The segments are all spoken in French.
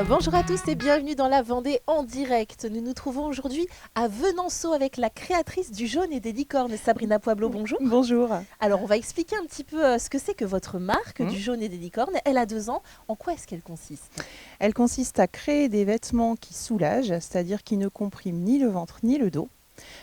Bonjour à tous et bienvenue dans la Vendée en direct. Nous nous trouvons aujourd'hui à Venanceau avec la créatrice du jaune et des licornes, Sabrina Pueblo. Bonjour. Bonjour. Alors on va expliquer un petit peu ce que c'est que votre marque du jaune et des licornes. Elle a 2 ans. En quoi est-ce qu'elle consiste? Elle consiste à créer des vêtements qui soulagent, c'est-à-dire qui ne compriment ni le ventre ni le dos,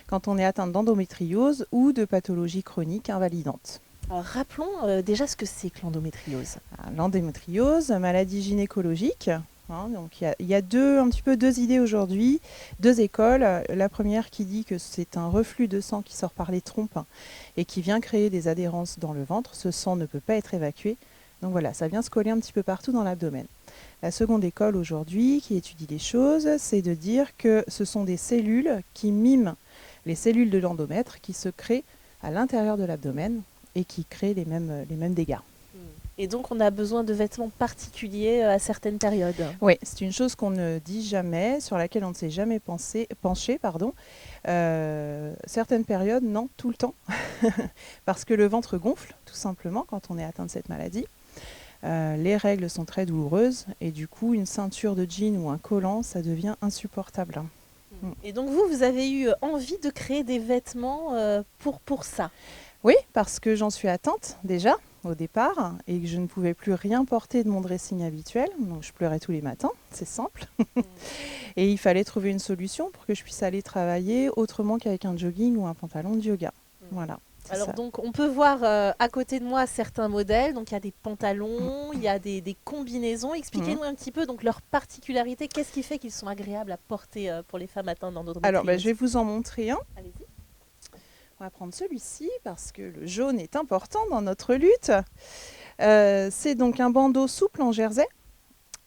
quand on est atteint d'endométriose ou de pathologies chroniques invalidantes. Alors, rappelons déjà ce que c'est que l'endométriose. L'endométriose, maladie gynécologique. Donc il y a un petit peu deux idées aujourd'hui, deux écoles. La première qui dit que c'est un reflux de sang qui sort par les trompes et qui vient créer des adhérences dans le ventre. Ce sang ne peut pas être évacué. Donc voilà, ça vient se coller un petit peu partout dans l'abdomen. La seconde école aujourd'hui qui étudie les choses, c'est de dire que ce sont des cellules qui miment les cellules de l'endomètre qui se créent à l'intérieur de l'abdomen et qui créent les mêmes dégâts. Et donc on a besoin de vêtements particuliers à certaines périodes. Oui, c'est une chose qu'on ne dit jamais, sur laquelle on ne s'est jamais penché. Certaines périodes, non, tout le temps, parce que le ventre gonfle, tout simplement, quand on est atteint de cette maladie. Les règles sont très douloureuses et du coup, une ceinture de jean ou un collant, ça devient insupportable. Et donc vous avez eu envie de créer des vêtements pour ça? Oui, parce que j'en suis atteinte déjà au départ et que je ne pouvais plus rien porter de mon dressing habituel. Donc je pleurais tous les matins, c'est simple. Et il fallait trouver une solution pour que je puisse aller travailler autrement qu'avec un jogging ou un pantalon de yoga. Voilà. Alors donc on peut voir à côté de moi certains modèles, donc il y a des pantalons, il y a des combinaisons. Expliquez-nous un petit peu donc leur particularité, qu'est-ce qui fait qu'ils sont agréables à porter pour les femmes atteintes d'endométriose? Alors je vais vous en montrer un. Allez-y. On va prendre celui-ci parce que le jaune est important dans notre lutte. C'est donc un bandeau souple en jersey.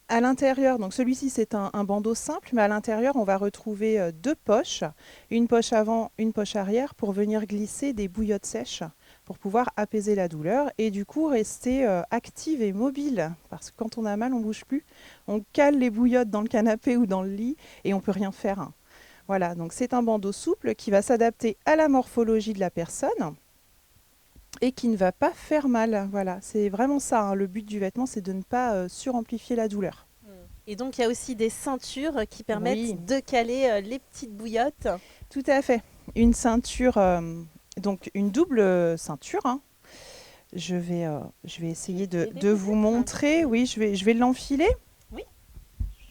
À l'intérieur, donc celui-ci c'est un bandeau simple, mais à l'intérieur on va retrouver deux poches, une poche avant, une poche arrière pour venir glisser des bouillottes sèches pour pouvoir apaiser la douleur et du coup rester active et mobile. Parce que quand on a mal, on ne bouge plus, on cale les bouillottes dans le canapé ou dans le lit et on ne peut rien faire. Voilà, donc c'est un bandeau souple qui va s'adapter à la morphologie de la personne et qui ne va pas faire mal. Voilà, c'est vraiment ça. Le but du vêtement, c'est de ne pas suramplifier la douleur. Et donc il y a aussi des ceintures qui permettent de caler les petites bouillottes. Tout à fait. Une ceinture, donc une double ceinture. Je vais essayer de vous montrer. Oui, je vais l'enfiler. Oui,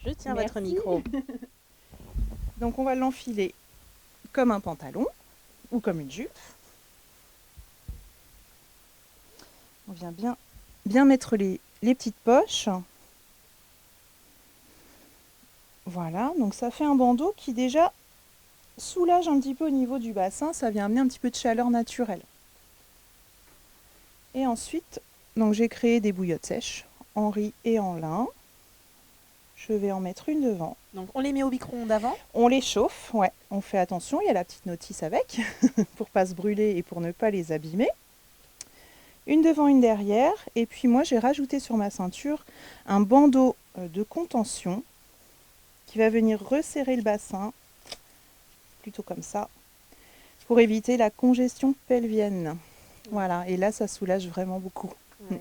je tiens votre micro. Donc on va l'enfiler comme un pantalon ou comme une jupe. On vient bien mettre les petites poches. Voilà, donc ça fait un bandeau qui déjà soulage un petit peu au niveau du bassin. Ça vient amener un petit peu de chaleur naturelle. Et ensuite, donc j'ai créé des bouillottes sèches en riz et en lin. Je vais en mettre une devant. Donc on les met au micro-ondes avant. On les chauffe, ouais. On fait attention, il y a la petite notice avec, pour ne pas se brûler et pour ne pas les abîmer. Une devant, une derrière. Et puis moi, j'ai rajouté sur ma ceinture un bandeau de contention qui va venir resserrer le bassin, plutôt comme ça, pour éviter la congestion pelvienne. Voilà, et là, ça soulage vraiment beaucoup. Oui.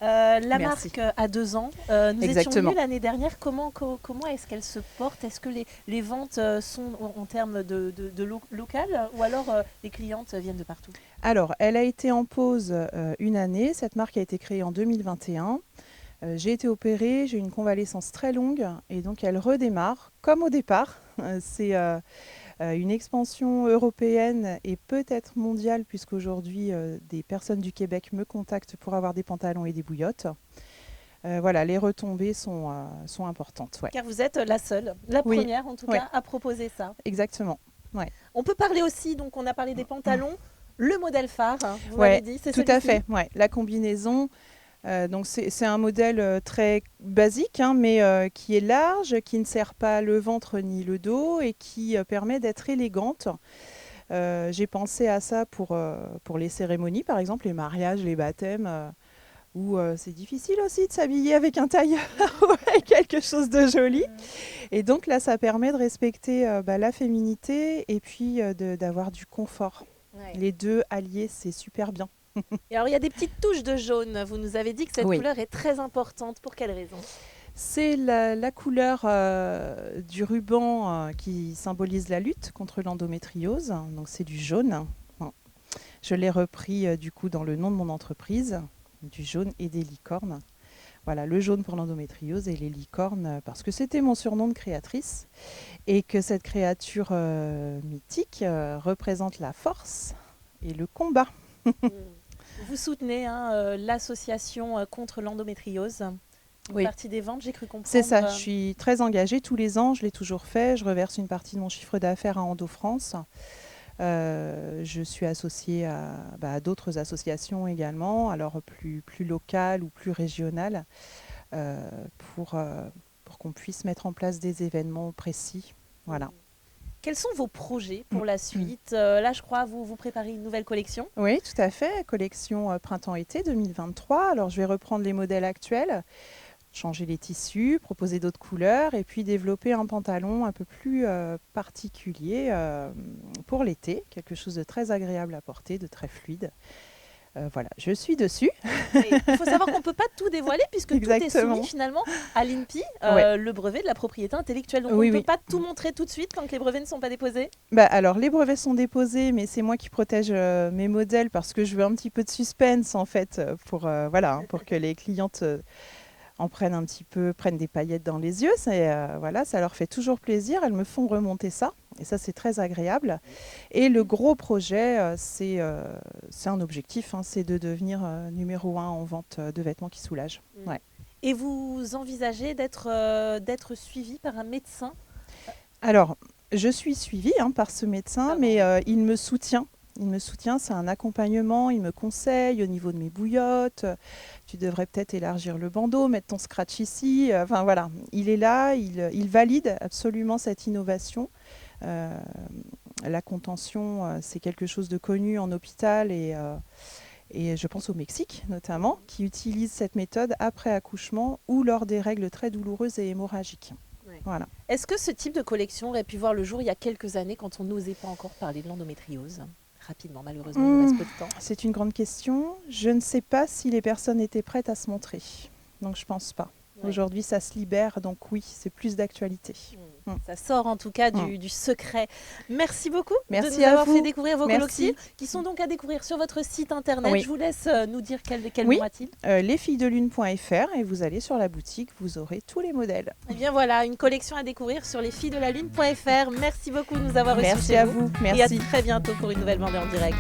La marque a 2 ans. Nous étions venus l'année dernière. Comment est-ce qu'elle se porte? Est-ce que les ventes sont en termes de local ou alors les clientes viennent de partout? Alors, elle a été en pause une année. Cette marque a été créée en 2021. J'ai été opérée, j'ai eu une convalescence très longue et donc elle redémarre comme au départ. C'est une expansion européenne et peut-être mondiale puisqu'aujourd'hui des personnes du Québec me contactent pour avoir des pantalons et des bouillottes. Voilà, les retombées sont importantes. Ouais. Car vous êtes la seule, la première en tout cas, à proposer ça. Exactement. Ouais. On peut parler aussi, donc on a parlé des pantalons, le modèle phare, vous m'avez dit, c'est tout à fait. Ouais. La combinaison. Donc c'est un modèle très basique, mais qui est large, qui ne serre pas le ventre ni le dos et qui permet d'être élégante. J'ai pensé à ça pour les cérémonies, par exemple, les mariages, les baptêmes, où c'est difficile aussi de s'habiller avec un tailleur ou avec quelque chose de joli. Et donc là, ça permet de respecter la féminité et puis d'avoir du confort. Ouais. Les deux alliés, c'est super bien. Et alors, il y a des petites touches de jaune. Vous nous avez dit que cette couleur est très importante. Pour quelle raison? C'est la couleur du ruban qui symbolise la lutte contre l'endométriose. Donc c'est du jaune. Bon. Je l'ai repris du coup dans le nom de mon entreprise, du jaune et des licornes. Voilà, le jaune pour l'endométriose et les licornes parce que c'était mon surnom de créatrice et que cette créature mythique représente la force et le combat. Vous soutenez l'association contre l'endométriose. Oui. Partie des ventes, j'ai cru comprendre. C'est ça, je suis très engagée tous les ans, je l'ai toujours fait. Je reverse une partie de mon chiffre d'affaires à Endo-France. Je suis associée à d'autres associations également, alors plus locales ou plus régionales, pour qu'on puisse mettre en place des événements précis. Voilà. Quels sont vos projets pour la suite? Là, je crois, vous préparez une nouvelle collection. Oui, tout à fait, collection printemps-été 2023. Alors, je vais reprendre les modèles actuels, changer les tissus, proposer d'autres couleurs et puis développer un pantalon un peu plus particulier pour l'été, quelque chose de très agréable à porter, de très fluide. Voilà, je suis dessus. Il faut savoir qu'on ne peut pas tout dévoiler puisque Exactement. Tout est soumis finalement à l'INPI, le brevet de la propriété intellectuelle. Donc on ne peut pas tout montrer tout de suite tant que les brevets ne sont pas déposés. Alors les brevets sont déposés, mais c'est moi qui protège mes modèles parce que je veux un petit peu de suspense en fait pour que les clientes en prennent un petit peu, prennent des paillettes dans les yeux. Ça leur fait toujours plaisir. Elles me font remonter ça. Et ça, c'est très agréable. Et le gros projet, c'est un objectif, c'est de devenir numéro 1 en vente de vêtements qui soulagent. Ouais. Et vous envisagez d'être suivi par un médecin? Alors, je suis suivie par ce médecin, mais il me soutient. Il me soutient, c'est un accompagnement, il me conseille au niveau de mes bouillottes. Tu devrais peut-être élargir le bandeau, mettre ton scratch ici. Enfin voilà, il est là, il valide absolument cette innovation. La contention, c'est quelque chose de connu en hôpital et je pense au Mexique notamment, qui utilise cette méthode après accouchement ou lors des règles très douloureuses et hémorragiques. Ouais. Voilà. Est-ce que ce type de collection aurait pu voir le jour il y a quelques années quand on n'osait pas encore parler de l'endométriose? Rapidement, malheureusement, il nous reste peu de temps. C'est une grande question. Je ne sais pas si les personnes étaient prêtes à se montrer. Donc je pense pas. Ouais. Aujourd'hui, ça se libère, donc oui, c'est plus d'actualité. Ça sort en tout cas du secret. Merci beaucoup de nous à avoir vous. fait découvrir vos collectifs qui sont donc à découvrir sur votre site internet. Oui. Je vous laisse nous dire quel nom a-t-il. lesfillesdelune.fr et vous allez sur la boutique, vous aurez tous les modèles. Et bien voilà, une collection à découvrir sur lesfillesdelalune.fr. Merci beaucoup de nous avoir reçus. Merci à vous. Merci. Et à très bientôt pour une nouvelle Vendée en direct.